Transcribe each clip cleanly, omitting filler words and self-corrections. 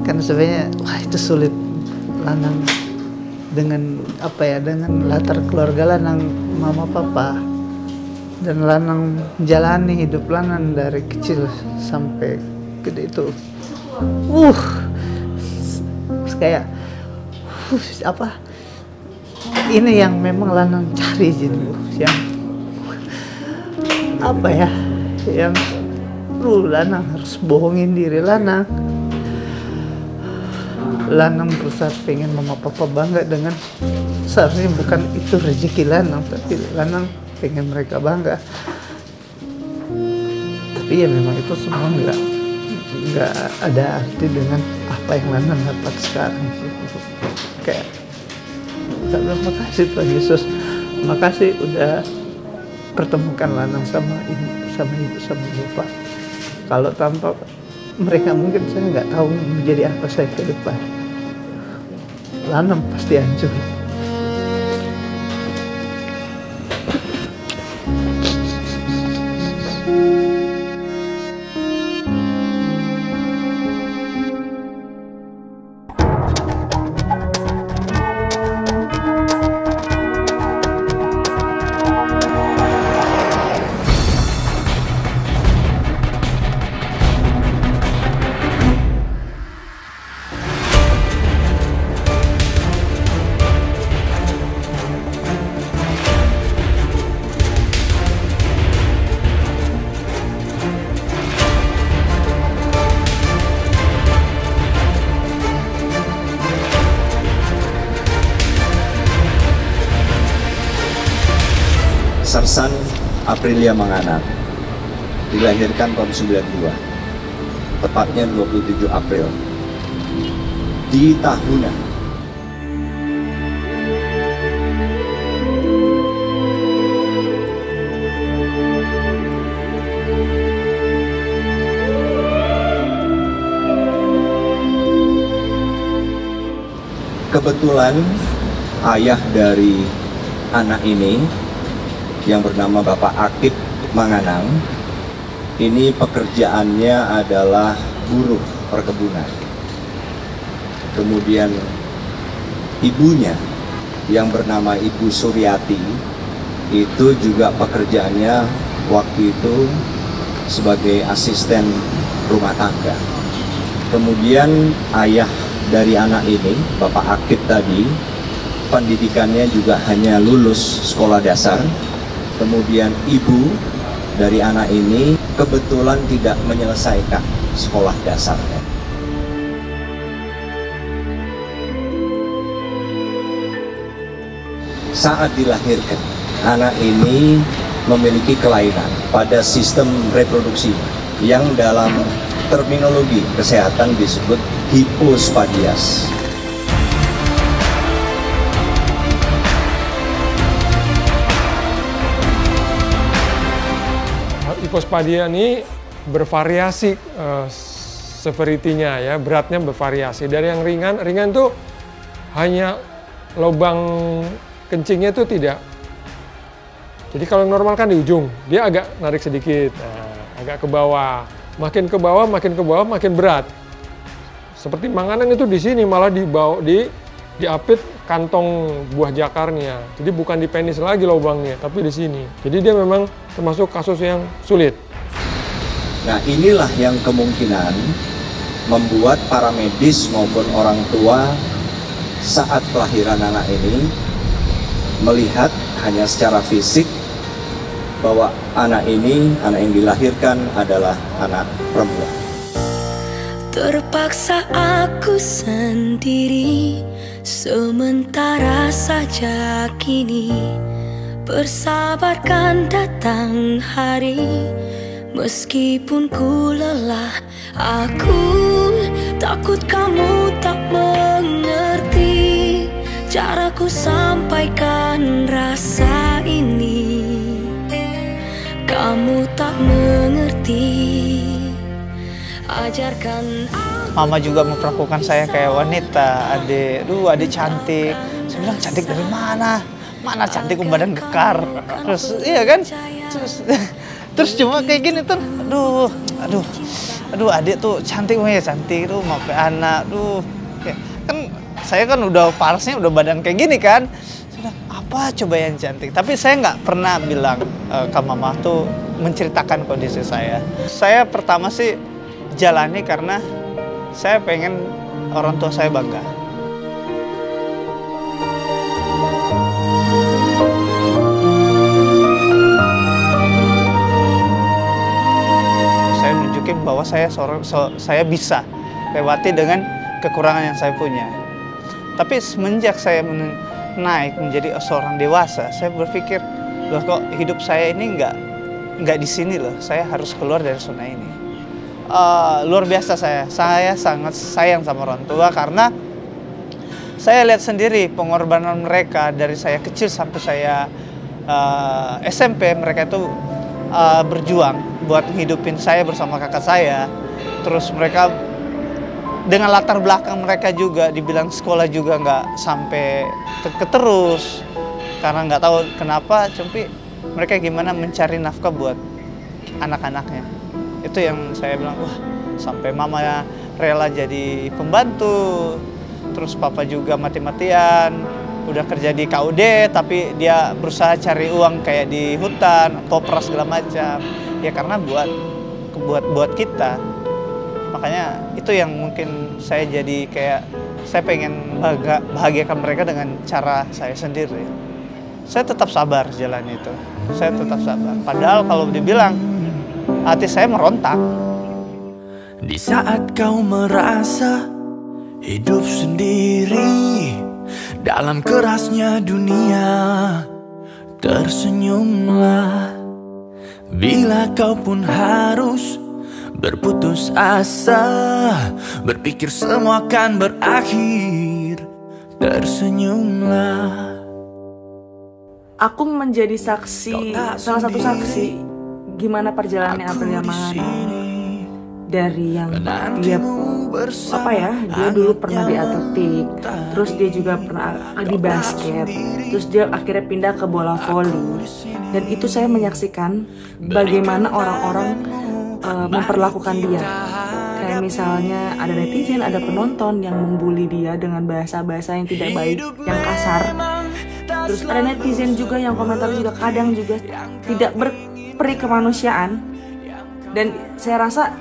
kan sebenarnya wah itu sulit lanang dengan apa ya, dengan latar keluarga lanang mama papa, dan lanang jalani hidup lanang dari kecil sampai gede itu kayak apa ini yang memang lanang cari jadi yang apa ya, yang lanang harus bohongin diri lanang berusaha pengen mama papa bangga dengan seharusnya bukan itu rezeki lanang, tapi lanang pengen mereka bangga. Tapi ya memang itu semua nggak ada arti dengan apa yang lanang dapat sekarang sih. Kayak bilang makasih Tuhan Yesus, makasih udah pertemukan lanang sama ibu sama bapak. Kalau tanpa mereka mungkin saya nggak tahu menjadi apa saya ke depan. Lanang pasti hancur. Sersan Aprilia Manganang dilahirkan tahun 92, tepatnya 27 April di Tahuna. Kebetulan ayah dari anak ini yang bernama Bapak Akip Manganang ini pekerjaannya adalah buruh perkebunan. Kemudian ibunya yang bernama Ibu Suryati itu juga pekerjaannya waktu itu sebagai asisten rumah tangga. Kemudian ayah dari anak ini, Bapak Akip tadi, pendidikannya juga hanya lulus sekolah dasar. Kemudian ibu dari anak ini kebetulan tidak menyelesaikan sekolah dasarnya. Saat dilahirkan, anak ini memiliki kelainan pada sistem reproduksi yang dalam terminologi kesehatan disebut hipospadias. Hipospadia ini bervariasi severity-nya ya, beratnya bervariasi. Dari yang ringan tuh hanya lubang kencingnya tuh tidak. Jadi kalau normal kan di ujung, dia agak narik sedikit, agak ke bawah. Makin ke bawah, makin berat. Seperti Manganang itu di sini malah diapit kantong buah jakarnya. Jadi bukan di penis lagi lubangnya, tapi di sini. Jadi dia memang termasuk kasus yang sulit. Nah, inilah yang kemungkinan membuat para medis maupun orang tua saat kelahiran anak ini melihat hanya secara fisik bahwa anak yang dilahirkan adalah anak perempuan. Terpaksa aku sendiri, sementara saja kini bersabarkan datang hari. Meskipun ku lelah, aku takut kamu tak mengerti caraku sampaikan rasa ini. Kamu tak mengerti, ajarkan aku. Mama juga memperlakukan saya kayak wanita, adik cantik. Saya bilang cantik dari mana? Mana cantik badan gekar. Terus iya kan? Terus cuma kayak gini tuh, aduh, aduh adik tuh cantik ya cantik tuh mau ke anak tuh kan saya kan udah parasnya udah badan kayak gini kan, sudah apa coba yang cantik, tapi saya nggak pernah bilang ke mama tuh menceritakan kondisi saya pertama sih jalani karena saya pengen orang tua saya bangga. Saya nunjukin bahwa saya bisa lewati dengan kekurangan yang saya punya. Tapi semenjak saya naik menjadi seorang dewasa, saya berpikir, loh kok hidup saya ini nggak di sini loh. Saya harus keluar dari zona ini. Luar biasa saya sangat sayang sama orang tua karena saya lihat sendiri pengorbanan mereka dari saya kecil sampai saya SMP. Mereka itu berjuang buat hidupin saya bersama kakak saya. Terus mereka dengan latar belakang mereka juga dibilang sekolah juga nggak sampai terus karena nggak tahu kenapa, tapi mereka gimana mencari nafkah buat anak-anaknya. Itu yang saya bilang, wah sampai mama rela jadi pembantu, terus papa juga mati-matian udah kerja di KUD tapi dia berusaha cari uang kayak di hutan, popras segala macam ya karena buat kita. Makanya itu yang mungkin saya jadi kayak saya pengen bahagiakan mereka dengan cara saya sendiri. Saya tetap sabar jalan itu. Saya tetap sabar. Padahal kalau dibilang hati saya merontak. Di saat kau merasa hidup sendiri dalam kerasnya dunia, tersenyumlah bila kau pun harus berputus asa, berpikir semua akan berakhir, tersenyumlah. Aku menjadi saksi, salah satu saksi gimana perjalanannya Aprilia Manganang. Dari yang dia dia dulu pernah di atletik, terus dia juga pernah di basket, terus dia akhirnya pindah ke bola voli. Dan itu saya menyaksikan bagaimana orang-orang memperlakukan dia. Kayak misalnya ada netizen, ada penonton yang membuli dia dengan bahasa-bahasa yang tidak baik, yang kasar. Terus ada netizen juga yang komentar juga kadang juga tidak berperi kemanusiaan. Dan saya rasa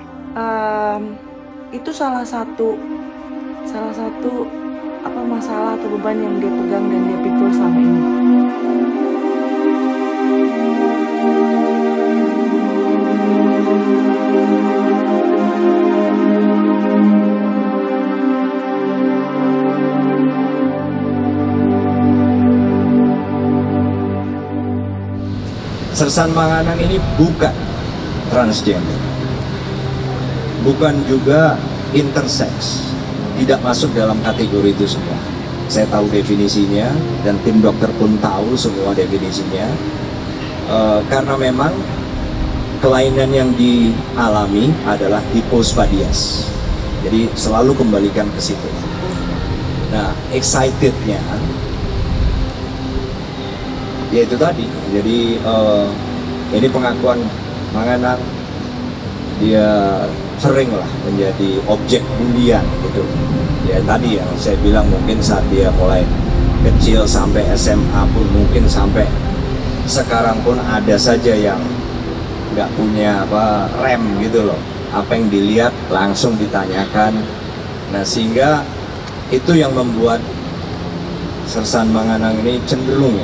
itu salah satu masalah atau beban yang dia pegang dan dia pikul selama ini. Sersan Manganang ini bukan transgender, bukan juga intersex, tidak masuk dalam kategori itu semua. Saya tahu definisinya dan tim dokter pun tahu semua definisinya, karena memang kelainan yang dialami adalah hipospadias, jadi selalu kembalikan ke situ. Nah, excitednya ya itu tadi, jadi ini pengakuan Manganang, dia sering lah menjadi objek bulian gitu. Ya tadi yang saya bilang mungkin saat dia mulai kecil sampai SMA pun mungkin sampai sekarang pun ada saja yang nggak punya rem gitu loh. Apa yang dilihat langsung ditanyakan. Nah sehingga itu yang membuat Sersan Manganang ini cenderung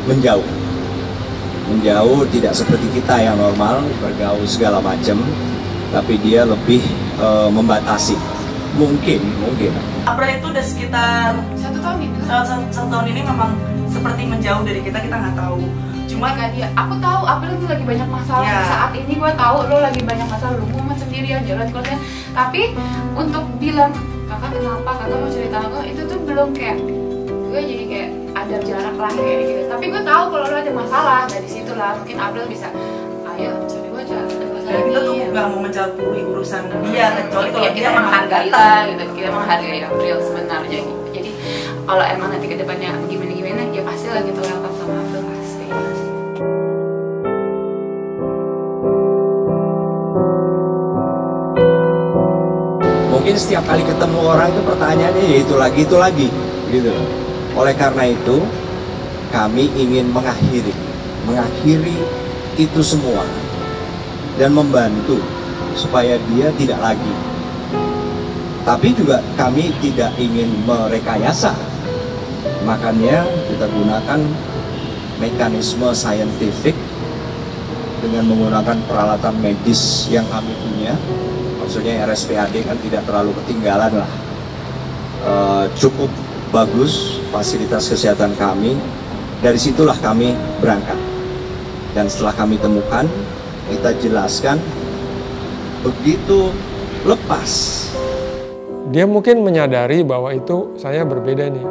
menjauh, tidak seperti kita yang normal bergaul segala macam, tapi dia lebih membatasi. Mungkin April itu udah sekitar 1 tahun ini. 1 tahun ini memang seperti menjauh dari kita nggak tahu. Cuma kan dia, aku tahu April tuh lagi banyak masalah ya. Saat ini gue tahu lo lagi banyak masalah, lo mau sendirian jalan keluarnya. Tapi untuk bilang kakak kenapa, kakak mau cerita aku, itu tuh belum kayak gue jadi kayak ada jarak lah kayak gitu. Tapi gue tahu kalau lo ada masalah, dari situ lah mungkin April bisa, ayo cari gue Dan kita tuh nggak mau mencampuri urusan dia, kecuali kalau kita menghargai lah gitu, kita menghargai April sebenarnya. Jadi kalau emang nanti kedepannya gimana ya pasti lah kita welcome sama April pasti. mungkin setiap kali ketemu orang itu pertanyaannya ya itu lagi gitu loh. Oleh karena itu kami ingin mengakhiri itu semua dan membantu supaya dia tidak lagi. Tapi juga kami tidak ingin merekayasa, makanya kita gunakan mekanisme saintifik dengan menggunakan peralatan medis yang kami punya. Maksudnya RSPAD kan tidak terlalu ketinggalan lah, cukup bagus fasilitas kesehatan kami. Dari situlah kami berangkat, dan setelah kami temukan, kita jelaskan, begitu lepas dia mungkin menyadari bahwa itu saya berbeda nih,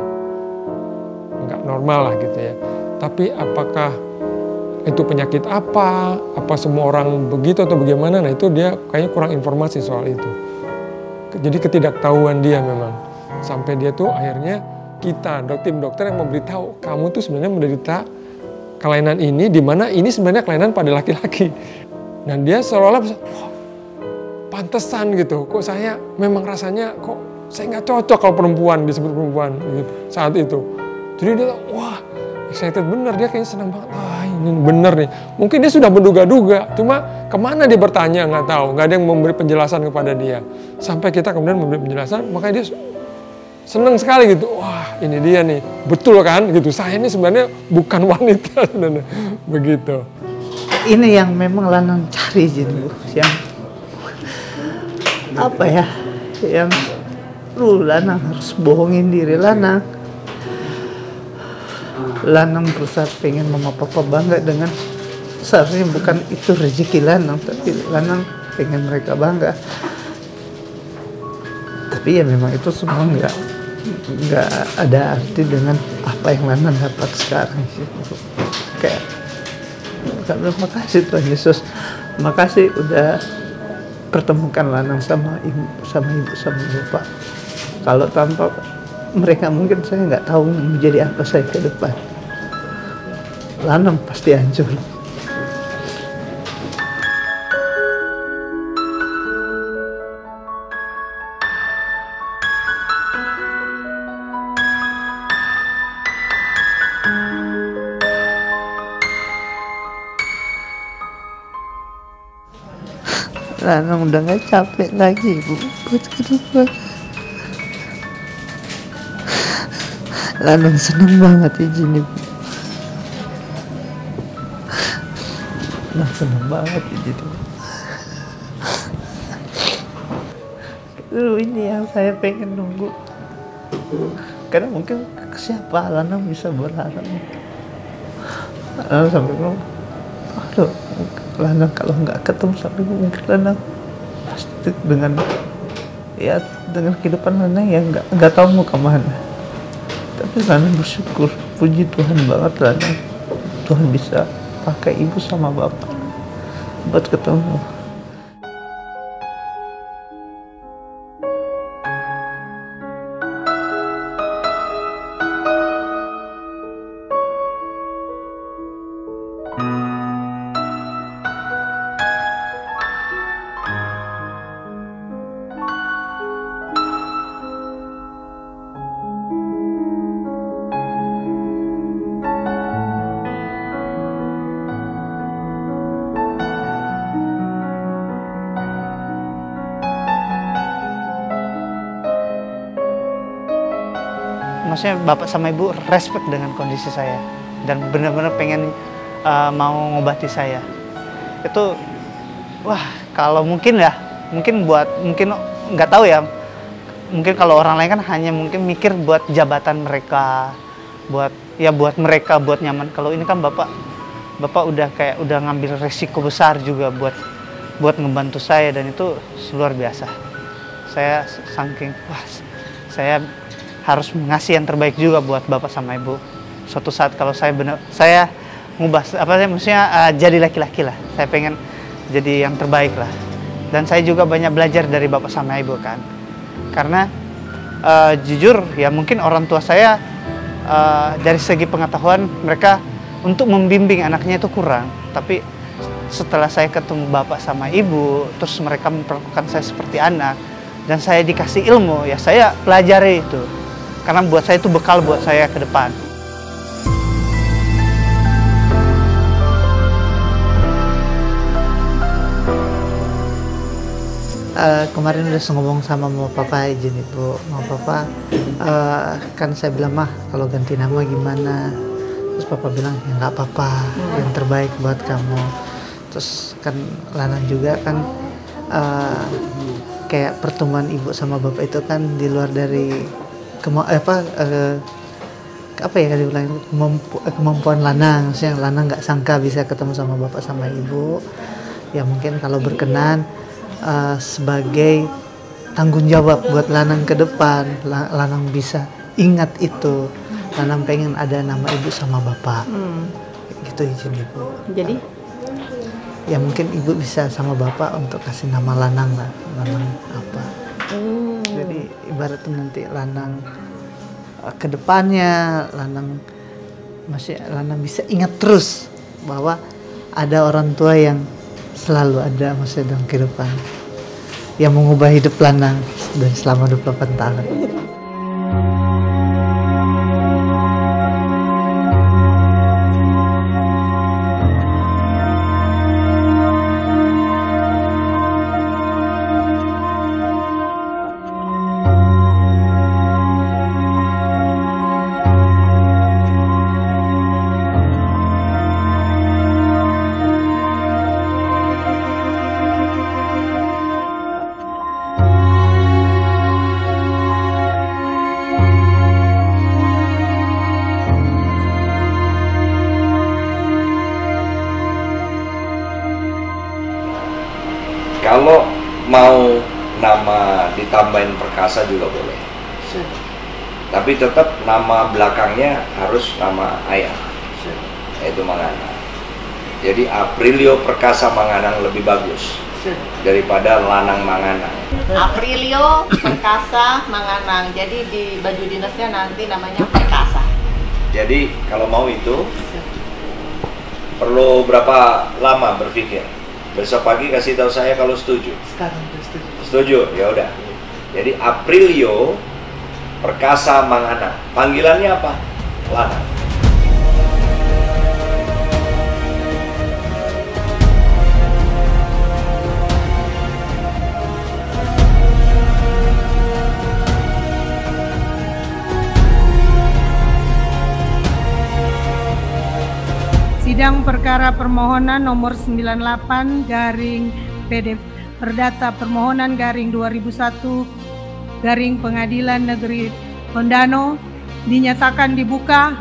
nggak normal lah gitu ya. Tapi apakah itu penyakit apa semua orang begitu atau bagaimana, nah itu dia kayaknya kurang informasi soal itu. Jadi ketidaktahuan dia memang, sampai dia tuh akhirnya kita tim dokter yang memberitahu kamu tuh sebenarnya menderita kelainan ini, di mana ini sebenarnya kelainan pada laki-laki. Dan dia seolah-olah pantesan gitu, kok saya memang rasanya kok saya nggak cocok kalau perempuan disebut perempuan gitu saat itu. Jadi dia wah excited bener, dia kayaknya senang banget, ini bener nih. Mungkin dia sudah menduga-duga, cuma kemana dia bertanya nggak tahu, nggak ada yang memberi penjelasan kepada dia. Sampai kita kemudian memberi penjelasan, makanya dia senang sekali gitu, wah ini dia nih, betul kan gitu, saya ini sebenarnya bukan wanita sebenarnya, begitu. Ini yang memang Lanang cari gitu, yang apa ya, yang Lanang harus bohongin diri Lanang berusaha pengen mama papa bangga dengan seharusnya bukan itu rezeki Lanang, tapi Lanang pengen mereka bangga. Tapi ya memang itu semua nggak ada arti dengan apa yang Lanang dapat sekarang sih. Kayak terima kasih Tuhan Yesus, makasih udah pertemukan Lanang sama ibu sama bapak. Kalau tanpa mereka mungkin saya nggak tahu menjadi apa saya ke depan. Lanang pasti hancur. Lanang udah nggak capek lagi Bu buat ke depan. Lanang seneng banget izin Ibu. Lanang seneng banget izin Ibu. Ini yang saya pengen nunggu. Karena mungkin siapa Lanang bisa berharap. Lanang sampai ngomong, aduh, Lanang kalau nggak ketemu sampai mungkin Lanang pasti dengan kehidupan Lanang yang nggak tahu mau kemana. Tapi Lanang bersyukur, puji Tuhan banget Lanang, Tuhan bisa pakai ibu sama bapak buat ketemu. Maksudnya bapak sama ibu respect dengan kondisi saya dan benar-benar pengen mau ngobati saya. Itu wah, kalau mungkin nggak tahu ya, mungkin kalau orang lain kan hanya mungkin mikir buat jabatan mereka, buat mereka buat nyaman. Kalau ini kan bapak udah ngambil resiko besar juga buat ngebantu saya, dan itu luar biasa. Saya saking saya harus ngasih yang terbaik juga buat bapak sama ibu. Suatu saat kalau saya ngubah jadi laki-laki lah. Saya pengen jadi yang terbaik lah. Dan saya juga banyak belajar dari bapak sama ibu kan. Karena jujur ya mungkin orang tua saya dari segi pengetahuan mereka untuk membimbing anaknya itu kurang. Tapi setelah saya ketemu bapak sama ibu, terus mereka memperlakukan saya seperti anak, dan saya dikasih ilmu, ya saya pelajari itu. Karena buat saya itu bekal buat saya ke depan. Kemarin udah ngomong sama mama papa, izin ibu, mama papa kan saya bilang, mah kalau ganti nama gimana? Terus papa bilang, ya nggak apa-apa, yang terbaik buat kamu. Terus kan Lanang juga kan kayak pertemuan ibu sama bapak itu kan di luar dari kemampuan Lanang. Maksudnya Lanang nggak sangka bisa ketemu sama bapak sama ibu. Ya mungkin kalau berkenan sebagai tanggung jawab buat Lanang ke depan, Lanang bisa ingat itu. Lanang pengen ada nama ibu sama bapak. Gitu izin ibu. Jadi? Ya mungkin ibu bisa sama bapak untuk kasih nama Lanang lah. Lanang apa. Jadi ibaratnya nanti Lanang ke depannya, Lanang bisa ingat terus bahwa ada orang tua yang selalu ada maksudnya dalam kehidupan yang mengubah hidup Lanang dan selama 28 tahun. Kalau mau nama ditambahin Perkasa juga boleh. Tapi tetap nama belakangnya harus nama ayah, yaitu Manganang. Jadi Aprilio Perkasa Manganang lebih bagus daripada Lanang Manganang. Aprilio Perkasa Manganang. Jadi di baju dinasnya nanti namanya Perkasa. Jadi kalau mau itu perlu berapa lama berpikir? Besok pagi kasih tahu saya kalau setuju. Sekarang setuju. Setuju, ya udah. Jadi Aprilio Perkasa Manganang. Panggilannya apa? Lanang. Sidang perkara permohonan nomor 98 garing PD Perdata Permohonan garing 2001 garing Pengadilan Negeri Tondano dinyatakan dibuka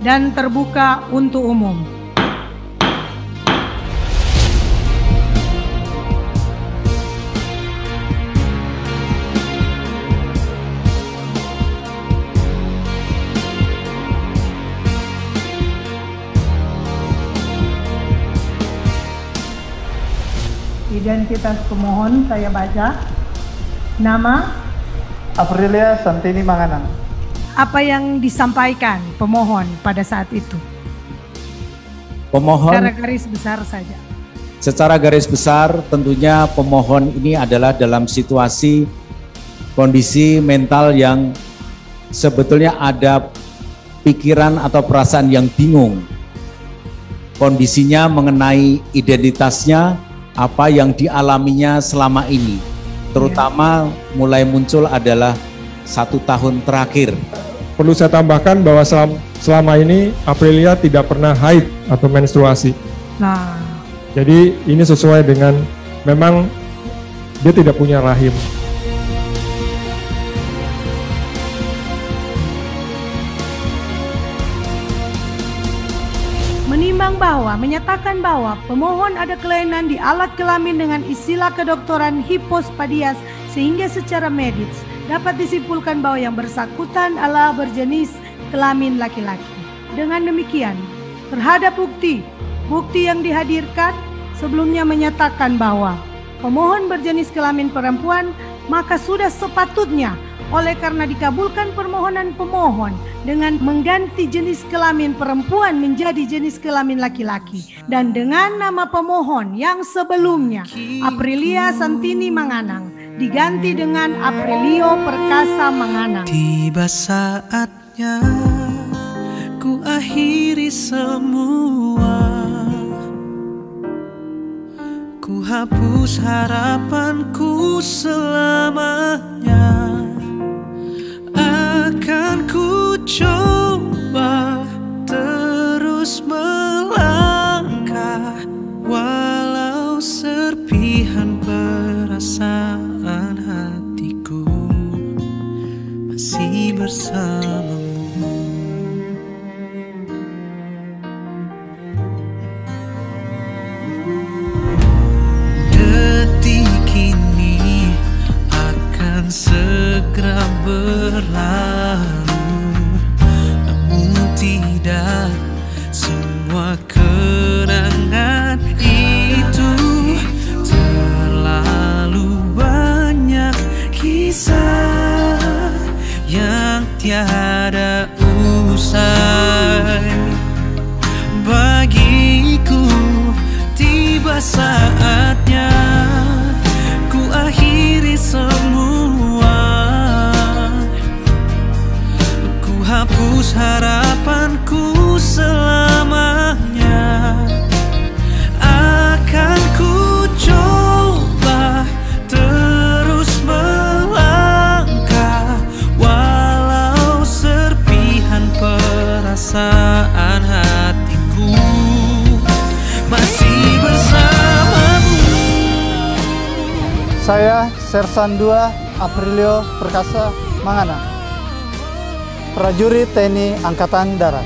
dan terbuka untuk umum. Identitas pemohon saya baca. Nama Aprilia Santini Manganang. apa yang disampaikan pemohon pada saat itu? Pemohon Secara garis besar saja. Secara garis besar tentunya pemohon ini adalah dalam situasi kondisi mental yang sebetulnya ada pikiran atau perasaan yang bingung. Kondisinya mengenai identitasnya, apa yang dialaminya selama ini, terutama mulai muncul adalah 1 tahun terakhir. Perlu saya tambahkan bahwa selama ini Aprilia tidak pernah haid atau menstruasi. Nah, jadi ini sesuai dengan memang dia tidak punya rahim. Menyatakan bahwa pemohon ada kelainan di alat kelamin dengan istilah kedokteran hipospadias sehingga secara medis dapat disimpulkan bahwa yang bersangkutan adalah berjenis kelamin laki-laki. Dengan demikian, terhadap bukti yang dihadirkan sebelumnya menyatakan bahwa pemohon berjenis kelamin perempuan, maka sudah sepatutnya oleh karena dikabulkan permohonan pemohon dengan mengganti jenis kelamin perempuan menjadi jenis kelamin laki-laki dan dengan nama pemohon yang sebelumnya Aprilia Santini Manganang diganti dengan Aprilio Perkasa Manganang. Tiba saatnya ku akhiri semua, ku hapus harapanku selamanya. Akan ku coba terus melangkah, walau serpihan perasaan hatiku masih bersamamu. Detik ini akan segera berlalu, namun tidak semua kenangan itu. Terlalu banyak kisah yang tiada usai. Bagiku tiba saatnya ku akhiri semua, ku hapus harapanku selamanya. Akan ku coba terus melangkah, walau serpihan perasaan hatiku masih bersamamu. Saya Sersan II Aprilio Perkasa Manganang, prajurit TNI Angkatan Darat.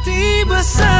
Tiba saatnya